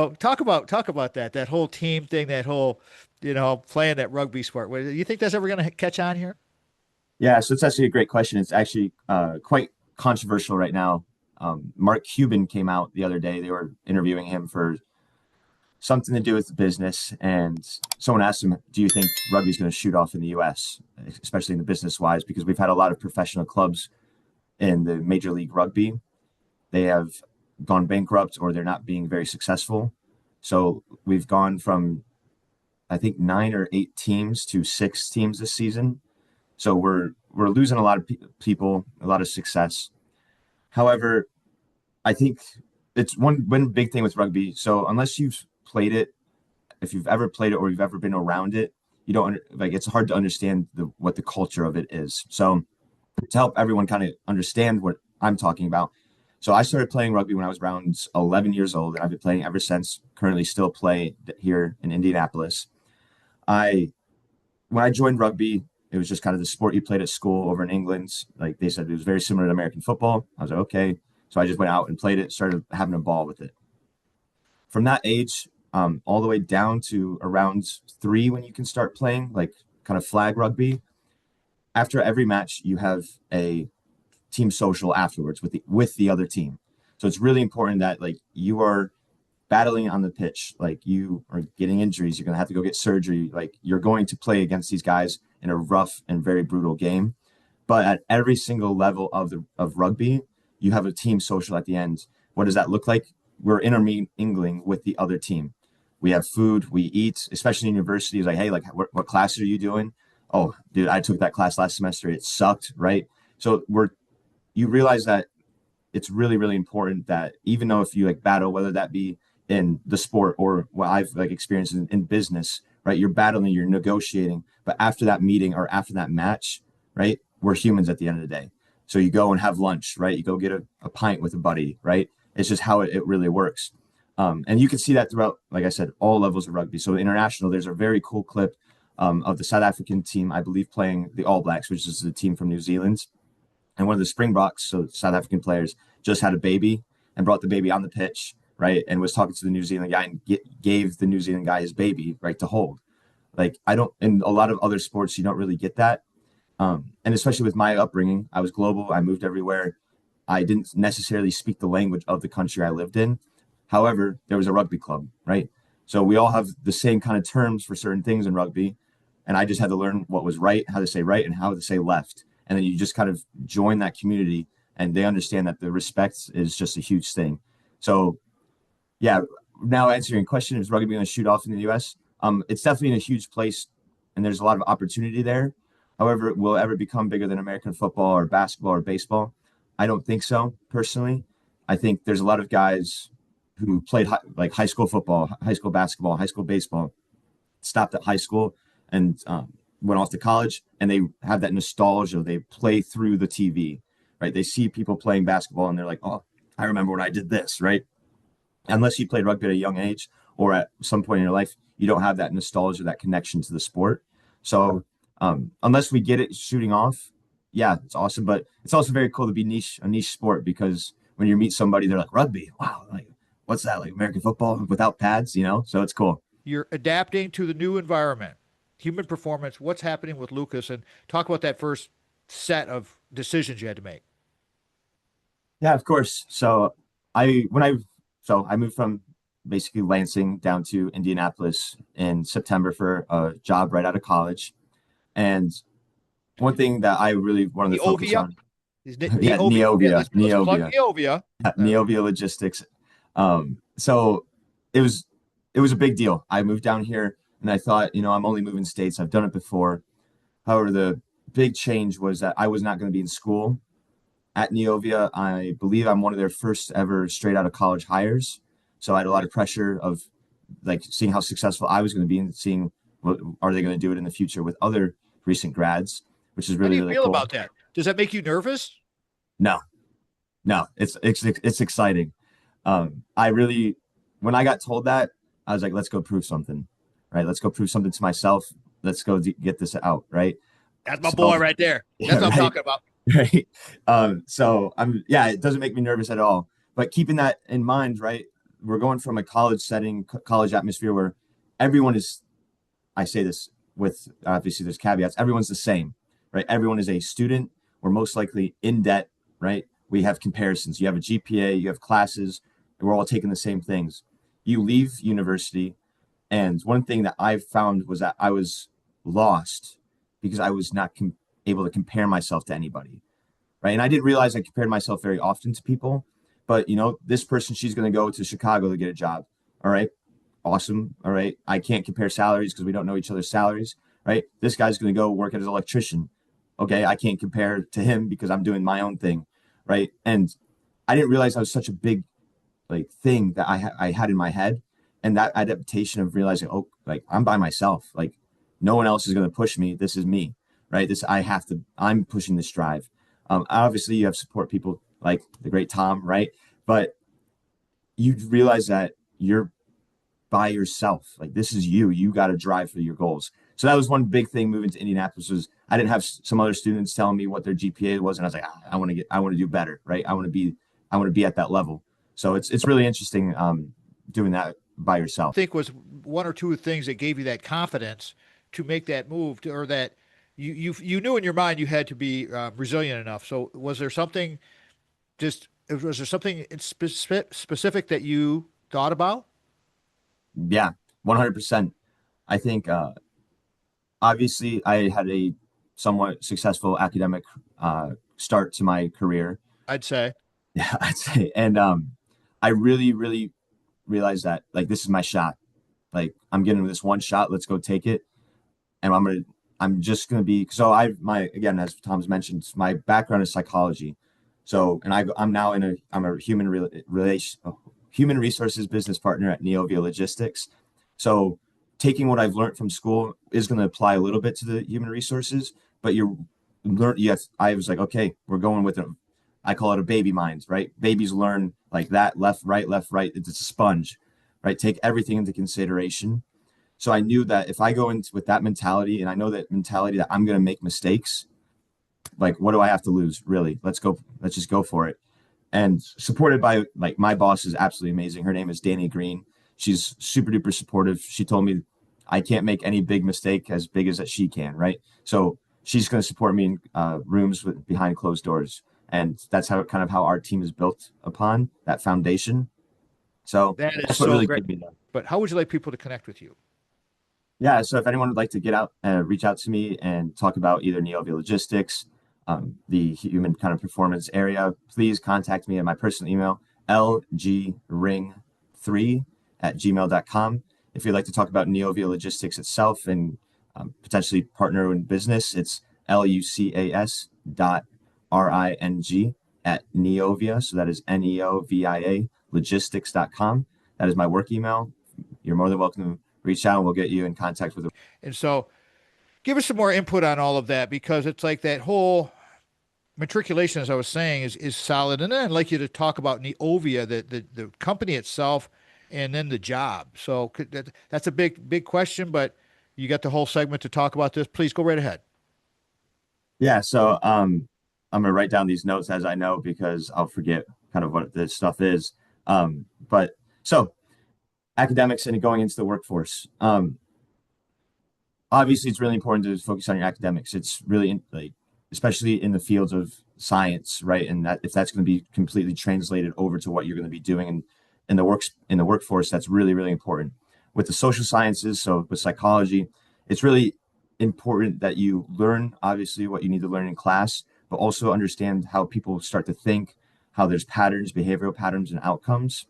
Oh, talk about that whole team thing, that whole, playing that rugby sport. Do you think that's ever going to catch on here? Yeah, so it's actually a great question. It's actually quite controversial right now. Mark Cuban came out the other day. They were interviewing him for something to do with business, and someone asked him, "Do you think rugby is going to shoot off in the U.S., especially in the business wise? Because we've had a lot of professional clubs in the Major League Rugby. They have gone bankrupt or they're not being very successful. So we've gone from I think 9 or 8 teams to 6 teams this season. So we're losing a lot of people, a lot of success. However, I think it's one big thing with rugby. So unless you've played it, if you've ever played it or you've ever been around it, you don't like it's hard to understand what the culture of it is. So to help everyone kind of understand what I'm talking about. So I started playing rugby when I was around 11 years old, and I've been playing ever since. Currently, still play here in Indianapolis. I When I joined rugby, it was just kind of the sport you played at school over in England. Like they said, it was very similar to American football. I was like, okay. So I just went out and played it, started having a ball with it. From that age, all the way down to around 3, when you can start playing, like kind of flag rugby. After every match, you have a team social afterwards with the other team. So it's really important that like you are battling on the pitch, like you are getting injuries, you're going to have to go get surgery, like you're going to play against these guys in a rough and very brutal game. But at every single level of rugby, you have a team social at the end. What does that look like? We're intermingling with the other team. We have food, we eat, especially in university. It's like, hey, like what class are you doing? Oh, dude, I took that class last semester. It sucked, right? So you realize that it's really, really important that even though if you like battle, whether that be in the sport or what I've like experienced in business, right? You're battling, you're negotiating, but after that meeting or after that match, right? We're humans at the end of the day. So you go and have lunch, right? You go get a pint with a buddy, right? It's just how it really works. And you can see that throughout, like I said, all levels of rugby. So international, there's a very cool clip of the South African team, I believe, playing the All Blacks, which is the team from New Zealand. And one of the Springboks, so South African players, just had a baby and brought the baby on the pitch, right? And was talking to the New Zealand guy and gave the New Zealand guy his baby, right, to hold. Like, I don't, in a lot of other sports, you don't really get that. And especially with my upbringing, I was global, I moved everywhere. I didn't necessarily speak the language of the country I lived in. However, there was a rugby club, right? So we all have the same kind of terms for certain things in rugby. And I just had to learn what was right, how to say right, and how to say left. And then you just kind of join that community and they understand that the respect is just a huge thing. So yeah, now answering your question, is rugby going to shoot off in the US? It's definitely in a huge place and there's a lot of opportunity there. However, will it ever become bigger than American football or basketball or baseball? I don't think so, personally. I think there's a lot of guys who played like high school football, high school basketball, high school baseball, stopped at high school and went off to college, and they have that nostalgia. They play through the TV, right? They see people playing basketball and they're like, oh, I remember when I did this, right? Unless you played rugby at a young age or at some point in your life, you don't have that nostalgia, that connection to the sport. So unless we get it shooting off, yeah, it's awesome. But it's also very cool to be a niche sport, because when you meet somebody, they're like, rugby, wow, like what's that, like American football without pads, you know? So it's cool. You're adapting to the new environment, human performance. What's happening with Lucas? And talk about that first set of decisions you had to make. Yeah, of course. I when I I moved from basically Lansing down to Indianapolis in September for a job right out of college. And one thing that I really wanted to focus Neovia. on, Is yeah, Neovia? Yeah, let's plug Neovia, Neovia. Uh, Neovia Logistics. So it was it was a big deal. I moved down here and I thought, I'm only moving states. I've done it before. However, the big change was that I was not going to be in school at Neovia. I believe I'm one of their first ever straight out of college hires. So I had a lot of pressure of like seeing how successful I was going to be and seeing what are they going to do it in the future with other recent grads, which is how do really, you really feel cool. about that? Does that make you nervous? No, no, it's exciting. I really, when I got told that, I was like, let's go prove something, right? Let's go prove something to myself. Let's go get this out, right? That's my So, boy right there. That's yeah, what I'm right, talking about. right. So yeah, it doesn't make me nervous at all. But keeping that in mind, right? we're going from a college setting, college atmosphere where everyone is, I say this with obviously there's caveats, everyone's the same, right? Everyone is a student. We're most likely in debt, right? We have comparisons. You have a GPA, you have classes, and we're all taking the same things. You leave university, and one thing that I found was that I was lost because I was not able to compare myself to anybody, right? And I didn't realize I compared myself very often to people, but this person, she's going to go to Chicago to get a job. All right, awesome. All right, I can't compare salaries because we don't know each other's salaries, right? This guy's going to go work as an electrician. Okay, I can't compare to him because I'm doing my own thing, right? And I didn't realize I was such a big thing that I had in my head, and that adaptation of realizing, oh, like I'm by myself, like no one else is going to push me. This is me, right? I'm pushing this drive. Obviously you have support people like the great Tom, right? But you realize that you're by yourself. Like this is you got to drive for your goals. So that was one big thing moving to Indianapolis was I didn't have some other students telling me what their GPA was. And I was like, I want to do better, right? I want to be at that level. So it's really interesting doing that by yourself. I think was one or two things that gave you that confidence to make that move or that you knew in your mind you had to be resilient enough. So was there something specific that you thought about? Yeah, 100%. I think obviously I had a somewhat successful academic start to my career. I'd say. Yeah, I'd say. And I really, really realized that like this is my shot. Like I'm getting this one shot. Let's go take it. And I'm just gonna be so again, as Tom's mentioned, my background is psychology. So and I'm a human resources business partner at Neovia Logistics. So taking what I've learned from school is going to apply a little bit to the human resources, but yes, I was like, okay, we're going with I call it a baby mind, right? Babies learn like that, left, right, left, right. It's a sponge, right? Take everything into consideration. So I knew that if I go into with that mentality, and I know that mentality that I'm going to make mistakes, like what do I have to lose? Really? Let's go. Let's just go for it. And supported by like my boss is absolutely amazing. Her name is Danny Green. She's super duper supportive. She told me I can't make any big mistake as big as that she can, right? So she's going to support me in rooms behind closed doors, and that's how our team is built upon that foundation. So That is that's what so really great. gave me that. But how would you like people to connect with you? Yeah, so if anyone would like to get out and reach out to me and talk about either Neovia Logistics, the human kind of performance area, please contact me at my personal email, lgring3@gmail.com. If you'd like to talk about Neovia Logistics itself and potentially partner in business, it's lucas.ring@Neovia. So that is Neovia logistics.com. That is my work email. You're more than welcome to reach out and we'll get you in contact with them. And so give us some more input on all of that because it's like that whole matriculation, as I was saying, is solid. And then I'd like you to talk about Neovia, the company itself, and then the job. So that's a big question, but you got the whole segment to talk about this. Please go right ahead. Yeah, so I'm gonna write down these notes as I know because I'll forget kind of what this stuff is. But so academics and going into the workforce. Obviously, it's really important to focus on your academics. It's really especially in the fields of science, right? And that if that's going to be completely translated over to what you're going to be doing in the workforce, that's really, really important. With the social sciences, so with psychology, it's really important that you learn obviously what you need to learn in class, but also understand how people start to think, how there's patterns, behavioral patterns, and outcomes.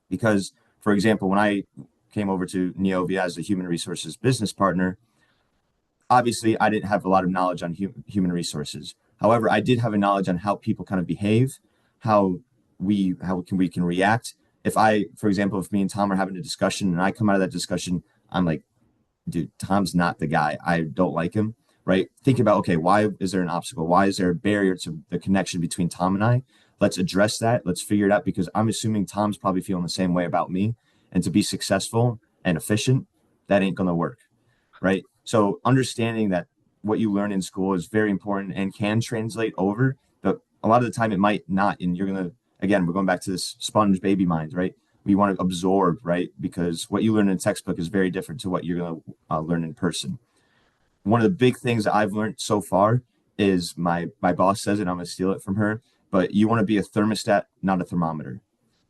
Because, for example, when I came over to Neovia as a human resources business partner, obviously I didn't have a lot of knowledge on human resources. However, I did have a knowledge on how people kind of behave, how we can react. For example, if me and Tom are having a discussion and I come out of that discussion, I'm like, dude, Tom's not the guy. I don't like him, right? Think about, okay, why is there an obstacle? Why is there a barrier to the connection between Tom and I? Let's address that. Let's figure it out because I'm assuming Tom's probably feeling the same way about me. And to be successful and efficient, that ain't going to work, right? So understanding that what you learn in school is very important and can translate over, but a lot of the time it might not. And you're going to, again, we're going back to this sponge baby mind, right? We want to absorb, right? Because what you learn in a textbook is very different to what you're going to learn in person. One of the big things that I've learned so far is my boss says it, I'm going to steal it from her, but you want to be a thermostat, not a thermometer,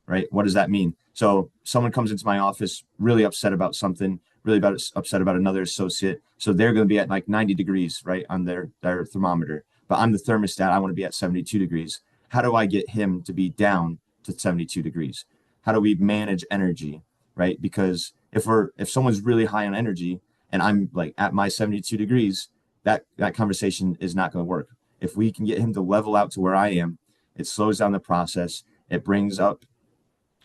right? What does that mean? So someone comes into my office really upset about something, upset about another associate. So they're going to be at like 90 degrees, right, on their thermometer. But I'm the thermostat. I want to be at 72 degrees. How do I get him to be down to 72 degrees? How do we manage energy, right? Because if someone's really high on energy and I'm like at my 72 degrees, that conversation is not going to work. If we can get him to level out to where I am, it slows down the process. It brings up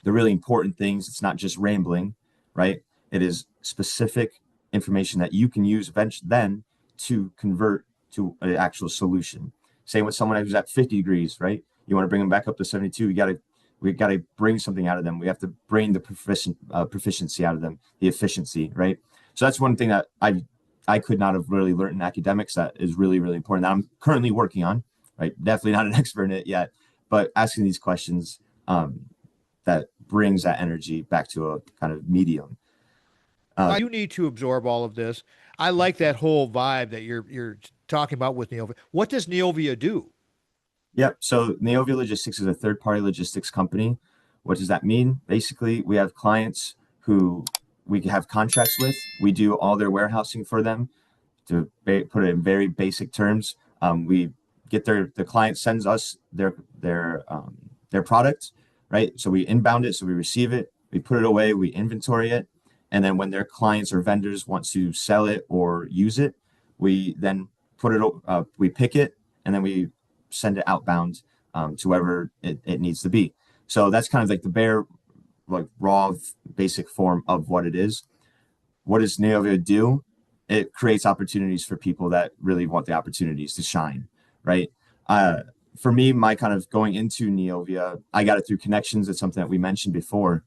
the really important things. It's not just rambling, right? It is specific information that you can use eventually then to convert to an actual solution. Same with someone who's at 50 degrees, right? You want to bring them back up to 72. We got to bring something out of them. We have to bring the proficiency out of them, the efficiency, right? So that's one thing that I could not have really learned in academics that is really, really important that I'm currently working on, right? Definitely not an expert in it yet, but asking these questions that brings that energy back to a kind of medium. You need to absorb all of this. I like that whole vibe that you're talking about with Neovia. What does Neovia do? Yep. So Neovia Logistics is a third-party logistics company. What does that mean? Basically, we have clients who we have contracts with. We do all their warehousing for them. To put it in very basic terms, we get the client sends us their product, right? So we inbound it, so we receive it, we put it away, we inventory it, and then when their clients or vendors want to sell it or use it, we then we pick it, and then we send it outbound to wherever it needs to be. So that's kind of like the bare, like raw, basic form of what it is. What does Neovia do? It creates opportunities for people that really want the opportunities to shine, right? For me, my kind of going into Neovia, I got it through connections. It's something that we mentioned before.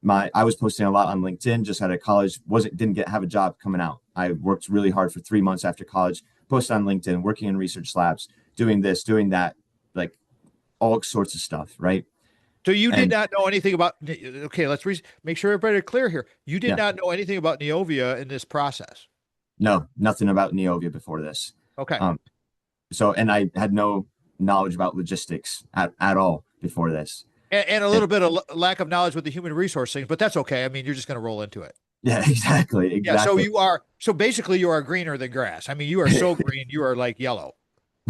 I was posting a lot on LinkedIn just out of college, didn't have a job coming out. I worked really hard for 3 months after college, posted on LinkedIn, working in research labs, doing this, doing that, like all sorts of stuff, right? So you did And not know anything about, okay, make sure everybody clear here. You did yeah, not know anything about Neovia in this process. no, nothing about Neovia before this. Okay. Um, and I had no knowledge about logistics at all before this. And a And little bit of lack of knowledge with the human resource things, but that's okay. I mean, you're just going to roll into it. yeah, exactly, Yeah. exactly. So basically you are greener than grass. I mean, you are so green, you are like yellow.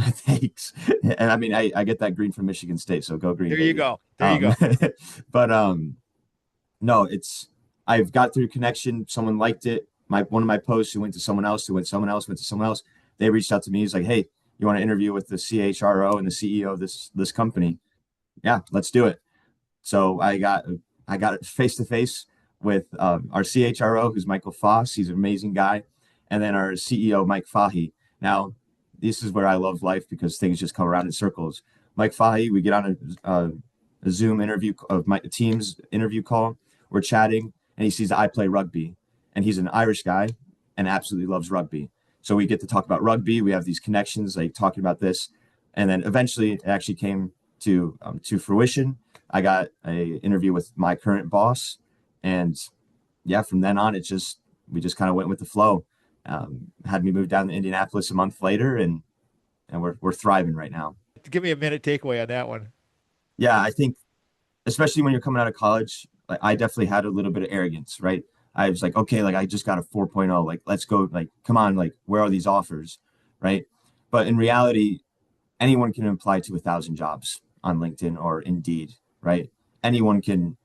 Thanks. And I mean, I get that green from Michigan State, so go green, There you baby. go. There you Um, go. but no, I've got through connection. Someone liked it. One of my posts who went to someone else, who went someone else, went to someone else. They reached out to me. He's like, "Hey, you want to interview with the CHRO and the CEO of this company? Yeah, let's do it." So I got it face to face with our CHRO, who's Michael Foss. He's an amazing guy, and then our CEO, Mike Fahy. Now, this is where I love life because things just come around in circles. Mike Fahy, we get on a Zoom interview of my team's interview call. We're chatting, and he sees that I play rugby, and he's an Irish guy and absolutely loves rugby. So we get to talk about rugby. We have these connections, like talking about this, and then eventually it actually came to fruition. I got a interview with my current boss, and yeah, from then on, we just kind of went with the flow. Had me move down to Indianapolis a month later, and we're thriving right now. Give me a minute takeaway on that one. Yeah, I think especially when you're coming out of college, like I definitely had a little bit of arrogance, right? I was like, okay, like I just got a 4.0, like let's go, like come on, like where are these offers, right? But in reality, anyone can apply to 1,000 jobs on LinkedIn or Indeed, right? Anyone can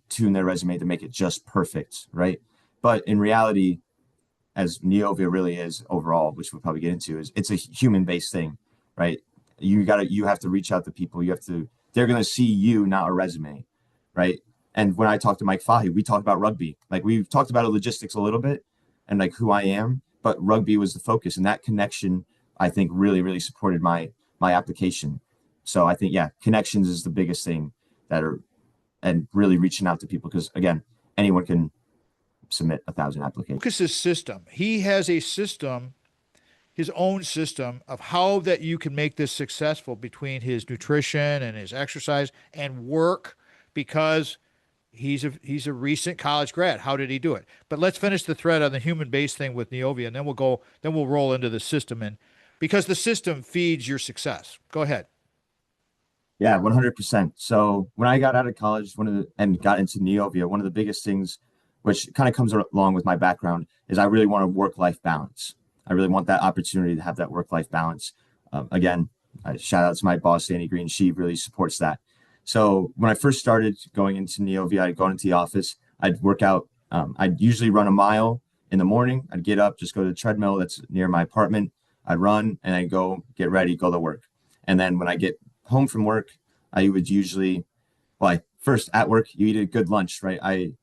tune their resume to make it just perfect, right? But in reality, as Neovia really is overall, which we'll probably get into, is it's a human based thing, right? You have to reach out to people. They're gonna see you, not a resume, right? And when I talked to Mike Fahy, we talked about rugby. Like we've talked about logistics a little bit and like who I am, but rugby was the focus. And that connection, I think, really, really supported my application. So I think, yeah, connections is the biggest thing that are and really reaching out to people because again, anyone can submit 1,000 applications. Lucas's system. He has a system, his own system of how that you can make this successful between his nutrition and his exercise and work because He's a recent college grad. How did he do it? But let's finish the thread on the human based thing with Neovia, and then we'll roll into the system, and because the system feeds your success. Go ahead. Yeah, 100%. So when I got out of college, and got into Neovia, one of the biggest things, which kind of comes along with my background, is I really want a work-life balance. I really want that opportunity to have that work-life balance. Again, I shout out to my boss, Annie Green. She really supports that. So when I first started going into Neovia, I'd go into the office, I'd work out. I'd usually run a mile in the morning. I'd get up, just go to the treadmill that's near my apartment. I'd run and I'd go get ready, go to work. And then when I get home from work, I would usually, well, first at work, you eat a good lunch, right?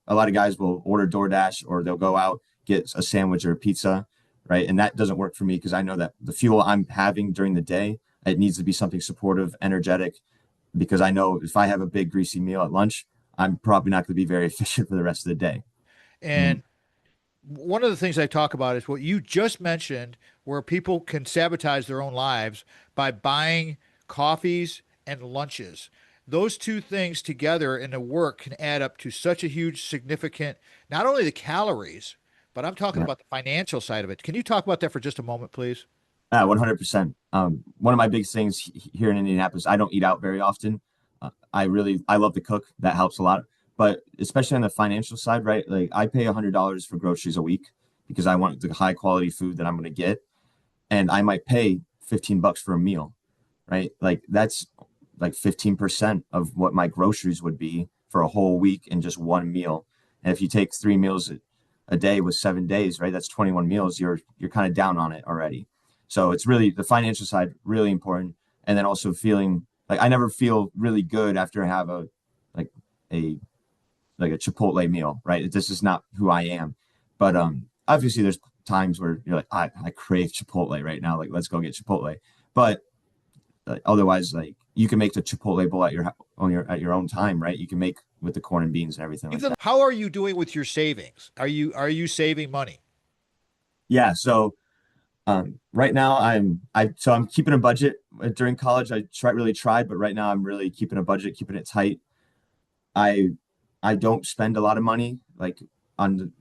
A lot of guys will order DoorDash or they'll go out, get a sandwich or a pizza, right? And that doesn't work for me because I know that the fuel I'm having during the day, it needs to be something supportive, energetic, because I know if I have a big greasy meal at lunch, I'm probably not going to be very efficient for the rest of the day. Mm, And one of the things I talk about is what you just mentioned, where people can sabotage their own lives by buying coffees and lunches. Those two things together in the work can add up to such a huge, significant, not only the calories, but I'm talking yeah. about the financial side of it. Can you talk about that for just a moment, please? 100%. One of my big things here in Indianapolis, I don't eat out very often. I love to cook. That helps a lot. But especially on the financial side, right? Like I pay $100 for groceries a week because I want the high quality food that I'm going to get. And I might pay $15 for a meal, right? Like that's like 15% of what my groceries would be for a whole week in just one meal. And if you take 3 meals a day with 7 days, right? That's 21 meals. You're kind of down on it already. So it's really the financial side really important. And then also feeling like I never feel really good after I have like a a Chipotle meal, right? This is not who I am. But obviously there's times where you're like, I crave Chipotle right now. Like let's go get Chipotle. But otherwise, like you can make the Chipotle bowl at your own time, right? You can make with the corn and beans and everything like that. How are you doing with your savings? Are you saving money? Yeah. So right now I'm keeping a budget. During college. Really tried, but right now I'm really keeping a budget, keeping it tight. I I don't spend a lot of money like on the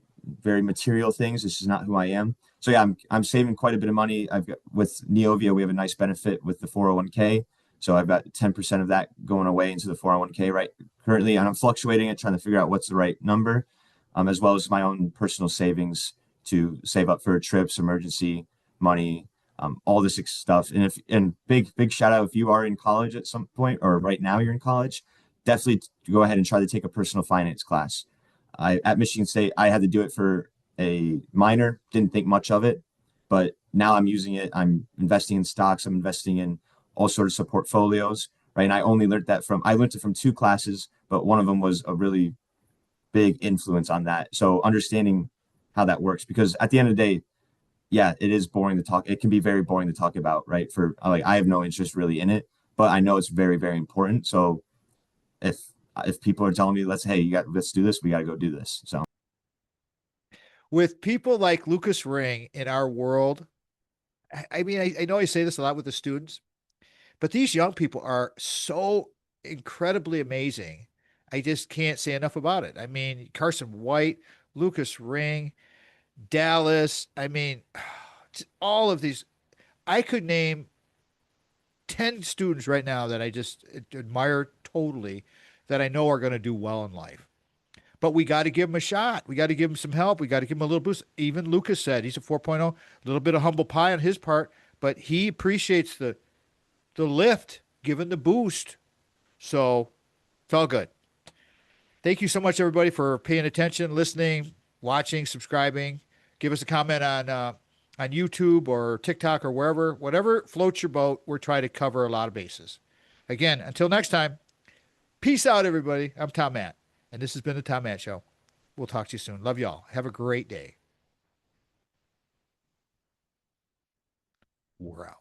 very material things. This is not who I am. So yeah, I'm saving quite a bit of money. I've got with Neovia, we have a nice benefit with the 401k. So I've got 10% of that going away into the 401k right currently, and I'm fluctuating it, trying to figure out what's the right number, as well as my own personal savings to save up for trips, emergency money, all this stuff. And big shout out if you are in college at some point or right now you're in college, definitely go ahead and try to take a personal finance class. I at Michigan State, I had to do it for a minor, didn't think much of it, but now I'm using it. I'm investing in stocks, I'm investing in all sorts of portfolios, right? And I learned it from two classes, but one of them was a really big influence on that. So understanding how that works, because at the end of the day, yeah, it is boring to talk. It can be very boring to talk about, right? For like, I have no interest really in it, but I know it's very, very important. So if people are telling me, let's do this, we got to go do this. So With people like Lucas Ring in our world, I mean, I know I say this a lot with the students, but these young people are so incredibly amazing. I just can't say enough about it. I mean, Carson White, Lucas Ring, Dallas. I mean, all of these. I could name 10 students right now that I just admire totally that I know are going to do well in life. But we got to give them a shot. We got to give them some help. We got to give them a little boost. Even Lucas said he's a 4.0, a little bit of humble pie on his part, but he appreciates the lift, given the boost. So felt good. Thank you so much, everybody, for paying attention, listening, watching, subscribing. Give us a comment on YouTube or TikTok or wherever, whatever floats your boat. We're trying to cover a lot of bases. Again, until next time, peace out, everybody. I'm Tom Matt, and this has been the Tom Matt Show. We'll talk to you soon. Love y'all. Have a great day. We're out.